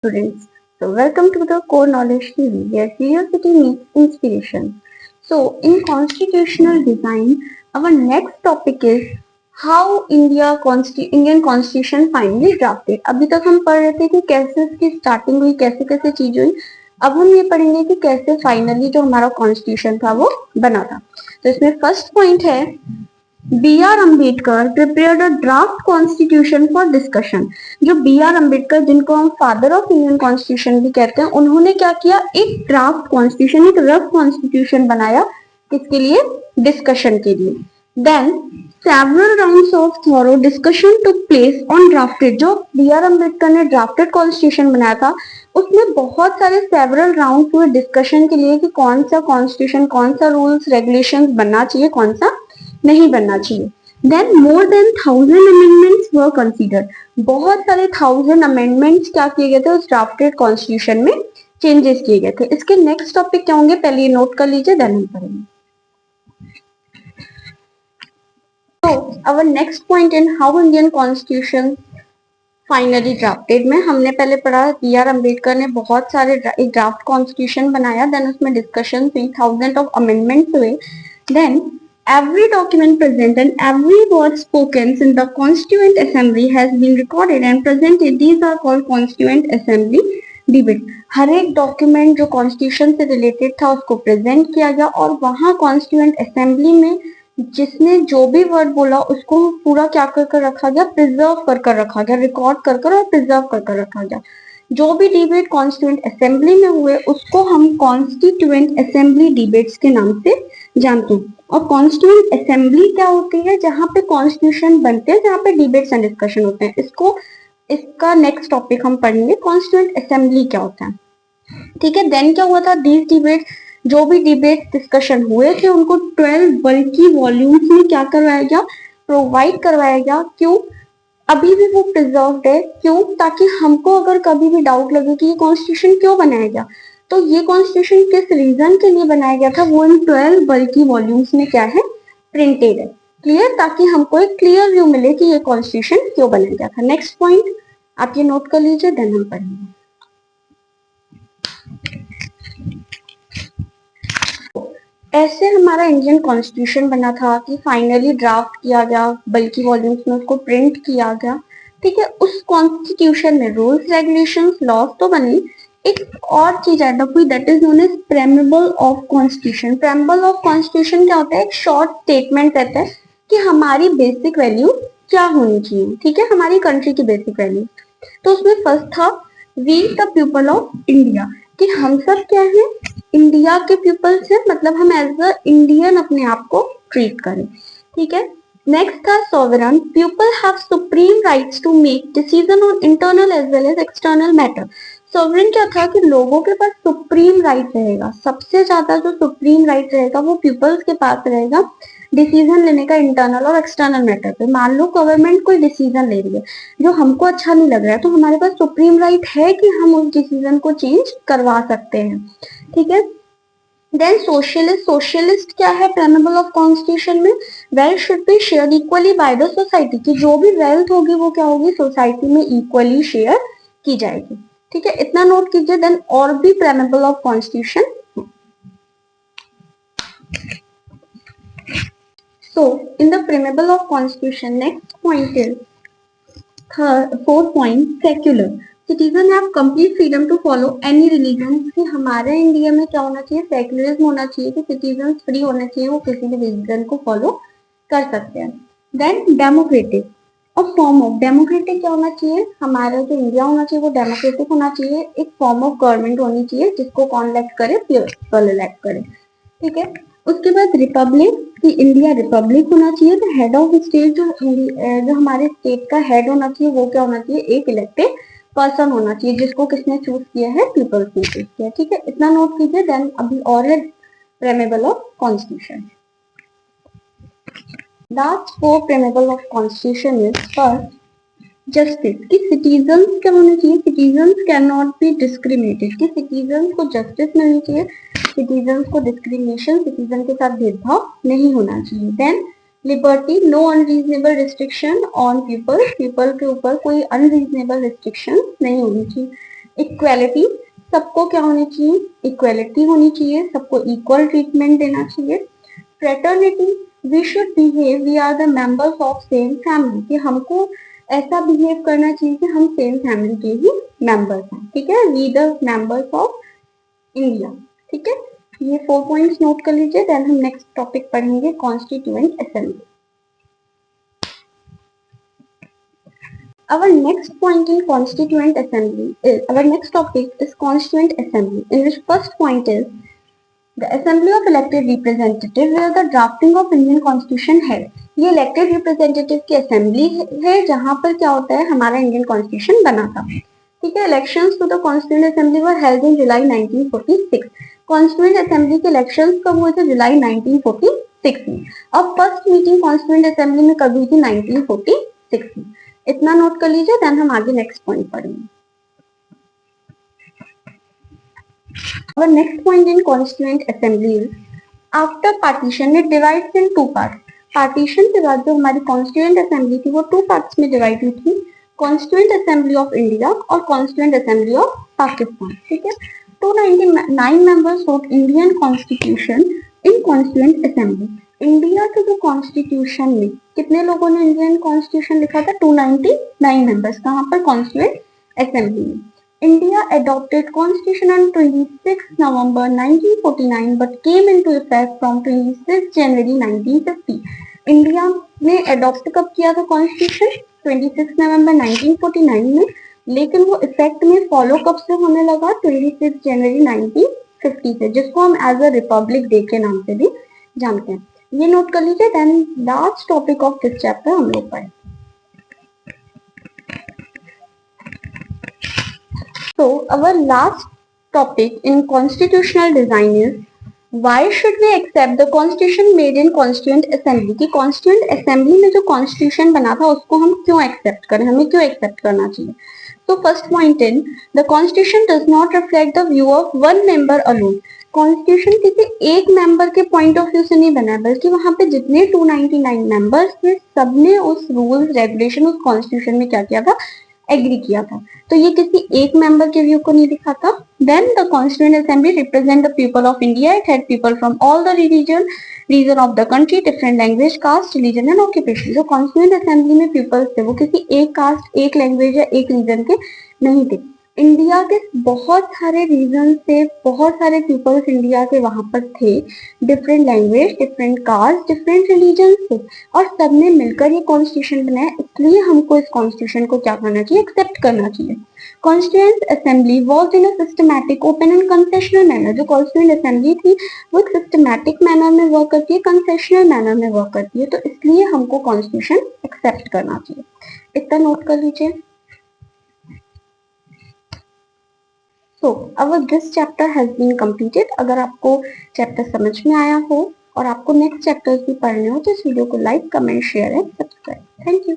students. So, welcome to the Core Knowledge TV, where curiosity meets inspiration. So, in constitutional design, our next topic is how Indian Constitution finally drafted. अभी तक हम पढ़ रहे थे कि कैसे इसकी स्टार्टिंग हुई, कैसे कैसे चीजें हुई. अब हम ये पढ़ेंगे कि कैसे फाइनली जो हमारा कॉन्स्टिट्यूशन था वो बना था. तो इसमें फर्स्ट पॉइंट है B.R. Ambedkar prepared a draft constitution for discussion. जो B.R. अम्बेडकर, जिनको हम फादर ऑफ इंडियन कॉन्स्टिट्यूशन भी कहते हैं, उन्होंने क्या किया, एक ड्राफ्ट कॉन्स्टिट्यूशन, एक रफ कॉन्स्टिट्यूशन बनाया. किसके लिए? डिस्कशन के लिए. Then several rounds of thorough discussion took place on drafted. जो B.R. अम्बेडकर ने ड्राफ्टेड कॉन्स्टिट्यूशन बनाया था, उसमें बहुत सारे सेवरल राउंड हुए डिस्कशन के लिए कि कौन सा कॉन्स्टिट्यूशन, कौन सा रूल्स रेगुलेशंस बनना चाहिए, कौन सा नहीं बनना चाहिए. देन मोर देन 1000 अमेंडमेंट्स वर कंसीडर्ड. बहुत सारे 1000 अमेंडमेंट्स क्या किए गए थे उस ड्राफ्टेड कॉन्स्टिट्यूशन में, चेंजेस किए गए थे. इसके नेक्स्ट टॉपिक क्या होंगे, पहले ये नोट कर लीजिए, देन हम पढ़ेंगे. तो our next point in how Indian constitution finally drafted में हमने पहले पढ़ा, B.R. अम्बेडकर ने बहुत सारे एक ड्राफ्ट कॉन्स्टिट्यूशन बनाया. देन उसमें डिस्कशन हुई, 1000 ऑफ अमेंडमेंट्स हुए. Then every document present and every word spoken in the constituent assembly has been recorded and presented. These are called constituent assembly debate. हर एक डॉक्यूमेंट जो कॉन्स्टिट्यूशन से related था उसको present किया गया और वहां कॉन्स्टिट्यूएंट असेंबली में जिसने जो भी वर्ड बोला उसको पूरा क्या कर रखा गया, प्रिजर्व कर रखा गया, रिकॉर्ड कर और प्रिजर्व कर रखा गया. जो भी डिबेट कॉन्स्टिट्यूएंट असेंबली में हुए उसको हम कॉन्स्टिट्यूएंट असेंबली डिबेट्स के नाम से जानते हैं. और कॉन्स्टिट्यूएंट असेंबली क्या होती है, जहाँ पे कॉन्स्टिट्यूशन बनते हैं, जहाँ पे डिबेट्स एंड डिस्कशन होते हैं. इसका नेक्स्ट टॉपिक हम पढ़ेंगे, कॉन्स्टिट्यूएंट असेंबली क्या होता है. ठीक है. देन क्या हुआ था, दीज डिबेट, जो भी डिबेट डिस्कशन हुए थे उनको 12 बल्कि वॉल्यूम्स में क्या करवाया गया, प्रोवाइड करवाया गया. क्यों? अभी भी वो प्रिजर्व्ड है. क्यों? ताकि हमको अगर कभी भी डाउट लगे कि ये कॉन्स्टिट्यूशन क्यों बनाया गया, तो ये कॉन्स्टिट्यूशन किस रीजन के लिए बनाया गया था, वो इन 12 बल्कि वॉल्यूम्स में क्या है, प्रिंटेड है. क्लियर? ताकि हमको एक क्लियर व्यू मिले कि ये कॉन्स्टिट्यूशन क्यों बनाया गया था. नेक्स्ट पॉइंट आप ये नोट कर लीजिए, देन हम पढ़ेंगे. ऐसे हमारा इंडियन कॉन्स्टिट्यूशन बना था कि फाइनली ड्राफ्ट किया गया, बल्कि वॉल्यूम्स में उसको प्रिंट किया गया. ठीक है. उस कॉन्स्टिट्यूशन में रूल्स, रेगुलेशंस, लॉज तो बनी, एक और चीज ऐड अप हुई, that is known as preamble of constitution. Preamble of constitution क्या होता है, एक शॉर्ट स्टेटमेंट रहता है कि हमारी बेसिक वैल्यू क्या होनी चाहिए. ठीक है, हमारी कंट्री की बेसिक वैल्यू. तो उसमें फर्स्ट था we the people of India, कि हम सब क्या है, इंडिया के पीपल से, मतलब हम एज अ इंडियन अपने आप को ट्रीट करें. ठीक है. नेक्स्ट था sovereign, people have supreme rights to make decision on internal as well as external matter. Sovereign क्या था कि लोगों के पास सुप्रीम राइट रहेगा, सबसे ज्यादा जो सुप्रीम राइट रहेगा वो पीपल्स के पास रहेगा डिसीजन लेने का, इंटरनल और एक्सटर्नल मैटर पे. मान लो गवर्नमेंट कोई डिसीजन ले रही है जो हमको अच्छा नहीं लग रहा है, तो हमारे पास सुप्रीम राइट है कि हम उस डिसीजन को चेंज करवा सकते हैं. ठीक है. देन सोशलिस्ट क्या है प्रेम्बल ऑफ कॉन्स्टिट्यूशन में, wealth should be share equally by the society, की जो भी वेल्थ होगी वो क्या होगी, सोसाइटी में इक्वली शेयर की जाएगी. ठीक है, इतना नोट कीजिए. देन और भी preamble of constitution. So, in the preamble of constitution, next point is fourth point, secular. Citizen have complete freedom to follow any religion. कि हमारे इंडिया में क्या होना चाहिए, सेक्युलरिज्म होना चाहिए, कि सिटीजन फ्री होना चाहिए, वो किसी भी रिलीजन को फॉलो कर सकते हैं. देन डेमोक्रेटिक, और फॉर्म ऑफ डेमोक्रेटिक क्या होना चाहिए, हमारा जो इंडिया होना चाहिए वो डेमोक्रेटिक होना चाहिए. एक फॉर्म ऑफ गवर्नमेंट होनी चाहिए जिसको कौन इलेक्ट करे, पीपल इलेक्ट करे. ठीक है. उसके बाद रिपब्लिक, कि इंडिया रिपब्लिक होना चाहिए. तो हेड ऑफ स्टेट, जो हमारे स्टेट का हेड होना चाहिए वो क्या होना चाहिए, एक इलेक्टेड पर्सन होना चाहिए जिसको किसने चूज किया है, पीपल्स ने चूज किया. ठीक है, इतना नोट कीजिए. देन अभी और है preamble of constitution. Last four preamble of constitution is first justice, कि सिटीजन्स क्या होने चाहिए, citizens can not be discriminated, कि सिटीजन्स को जस्टिस मिलनी चाहिए, सिटीजन्स को डिस्क्रिमिनेशन, सिटीजन के साथ भेदभाव नहीं होना चाहिए. Then liberty, no unreasonable restriction on people, people के ऊपर कोई अनरीजनेबल रिस्ट्रिक्शन नहीं होनी चाहिए. इक्वेलिटी, सबको क्या होनी चाहिए, इक्वेलिटी होनी चाहिए, सबको इक्वल ट्रीटमेंट देना चाहिए। Fraternity, we should behave, we are the members of same family, कि हमको ऐसा बिहेव करना चाहिए कि हम सेम फैमिली के ही मेंबर्स हैं, ठीक है, we the members of India, ठीक है। ये 4 पॉइंट्स नोट कर लीजिए। देन हम नेक्स्ट टॉपिक पढ़ेंगे constituent assembly. Our next point in Constituent Assembly is, our next topic is Constituent Assembly, in which first point is the Assembly of Elected Representatives, where the drafting of Indian Constitution है। ये elected representative की assembly है जहां पर क्या होता है, हमारा इंडियन कॉन्स्टिट्यूशन बना था, ठीक है। Elections to the constituent assembly were held in July 1946। Constituent assembly के इलेक्शंस कब हुए थे, जुलाई 1946 में। अब फर्स्ट मीटिंग कॉन्स्टिट्यूएंट असेंबली में कब हुई थी, 1946 में। इतना नोट कर लीजिए। देन हम आगे नेक्स्ट पॉइंट पढ़ेंगे। Our next point in Constituent Assembly is after partition it divides in two parts. Partition के बाद जो हमारी कॉन्स्टिट्यूएंट असेंबली थी वो टू पार्ट्स में डिवाइड हुई थी, कॉन्स्टिट्यूएंट असेंबली ऑफ इंडिया और कॉन्स्टिट्यूएंट असेंबली ऑफ पाकिस्तान, ठीक है। 299 members vote Indian constitution in constituent assembly. India के जो कॉन्स्टिट्यूशन में कितने लोगों ने इंडियन कॉन्स्टिट्यूशन लिखा था, 299 मेंबर्स, कहाँ पर, कॉन्स्टिट्यूएंट असेंबली में। India adopted constitution on 26 November 1949 but came into effect from 26 January 1950. India ने अडॉप्ट कब किया था कॉन्स्टिट्यूशन, 26 नवंबर 1949 में, लेकिन वो इफेक्ट में फॉलो कब से होने लगा, 26 जनवरी 1950 से, जिसको हम एज अ रिपब्लिक डे के नाम से भी जानते हैं। ये नोट कर लीजिए। Then last topic of this chapter हम लोग पढ़े। So our last topic in constitutional design is why should we accept the constitution made in constituent assembly, कि constituent assembly में जो constitution बना था उसको हम क्यों accept करें, हमें क्यों accept करना चाहिए। So first point in the constitution does not reflect the view of one member alone. Constitution किसी एक मेंबर के पॉइंट ऑफ व्यू से नहीं बना है, बल्कि वहां पे जितने 299 मेंबर्स थे सबने उस रूल्स रेगुलेशन उस कॉन्स्टिट्यूशन में क्या किया था, एग्री किया था। तो ये किसी एक मेंबर के व्यू को नहीं दिखाता। Then the constituent assembly represent the people of India, it had people from all the region of the country, different language, caste, religion and occupation. जो कॉन्स्टिट्यूएंट असेंबली में पीपल्स थे वो किसी एक कास्ट, एक लैंग्वेज या एक रीजन के नहीं थे। इंडिया के बहुत सारे रीजन से बहुत सारे पीपल्स इंडिया के वहां पर थे, different language, different caste, different religion से, और सबने मिलकर ये कॉन्स्टिट्यूशन बनाया। इसलिए हमको इस कॉन्स्टिट्यूशन को क्या करना चाहिए, एक्सेप्ट करना चाहिए। Constituent assembly was in a systematic, open and concessional manner. जो कॉन्स्टिट्यूएंट असेंबली थी वो एक सिस्टमैटिक मैनर में वर्क करती है, कंसेशनल मैनर में वर्क करती है, तो इसलिए हमको कॉन्स्टिट्यूशन एक्सेप्ट करना चाहिए। इतना नोट कर लीजिए। So, our this chapter has been completed. अगर आपको चैप्टर समझ में आया हो और आपको नेक्स्ट चैप्टर्स भी पढ़ने हो तो इस वीडियो को like, comment, share and subscribe. Thank you.